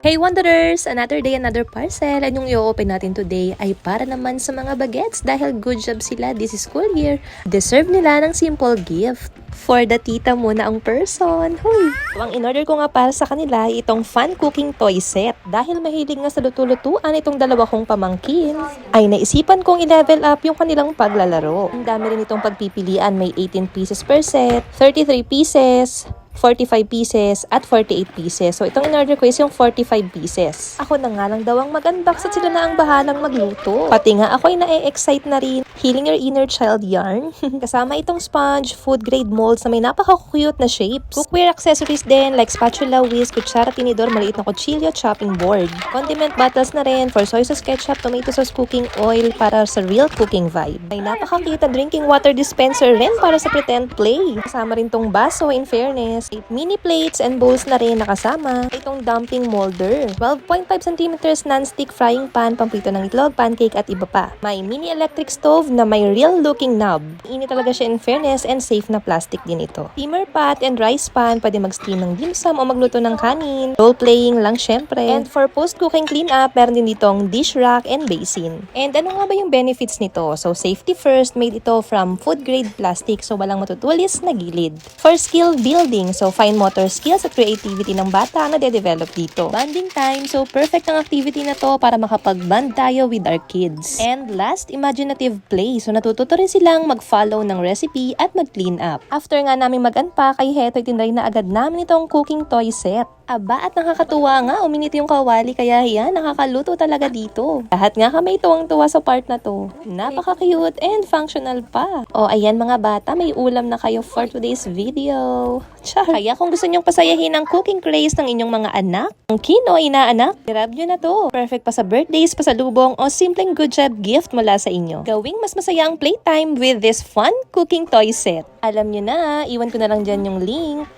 Hey Wanderers! Another day, another parcel. And yung i-open natin today ay para naman sa mga bagets dahil good job sila this school year. Deserve nila ng simple gift. For the tita mo na ang person. Huy! Ang in-order ko nga para sa kanila itong fun cooking toy set. Dahil mahilig nga sa luto-lutuan itong dalawa kong pamangkin, ay naisipan kong i-level up yung kanilang paglalaro. Ang dami rin itong pagpipilian. May 18 pieces per set, 33 pieces, 45 pieces, at 48 pieces. So, itong in-order ko is yung 45 pieces. Ako na nga lang daw ang mag-unbox at sila na ang bahalang magluto. Pati nga ako ay na-excite na rin. Healing your inner child yarn. Kasama itong sponge, food grade molds na may napaka-cute na shapes. Cookware accessories din like spatula, whisk, kutsara, tinidor, maliit na kutsilyo, chopping board. Condiment bottles na rin for soy sauce, ketchup, tomato sauce, cooking oil para sa real cooking vibe. May napaka-cute na drinking water dispenser rin para sa pretend play. Kasama rin tong baso in fairness. Mini plates and bowls na rin nakasama. Itong dumpling molder. 12.5 cm non-stick frying pan, pampito ng itlog, pancake at iba pa. May mini electric stove na may real looking knob. Init talaga siya in fairness and safe na plastic din ito. Steamer pot and rice pan, pwede mag-steam ng dimsum o magluto ng kanin. Role playing lang syempre. And for post-cooking cleanup, meron din ditong dish rack and basin. And ano nga ba yung benefits nito? So safety first, made ito from food grade plastic so walang matutulis na gilid. For skill building, so fine motor skills at creativity ng bata na de-develop dito. Bonding time, so perfect ang activity na to para makapag-bond tayo with our kids. And last, imaginative play. So natututo rin silang mag-follow ng recipe at mag-clean up. After nga namin mag-unpack, ay heto itinry na agad namin itong cooking toy set. Aba, at nakakatuwa nga, uminit yung kawali kaya yan, nakakaluto talaga dito. Lahat nga kami tuwang-tuwa sa part na to. Napaka-cute and functional pa. O ayan mga bata, may ulam na kayo for today's video. Char! Kaya kung gusto nyong pasayahin ang cooking craze ng inyong mga anak, ang kino inaanak, grab nyo na to. Perfect pa sa birthdays, pasalubong, o simpleng good job gift mula sa inyo. Gawing mas masaya ang playtime with this fun cooking toy set. Alam nyo na, iwan ko na lang dyan yung link.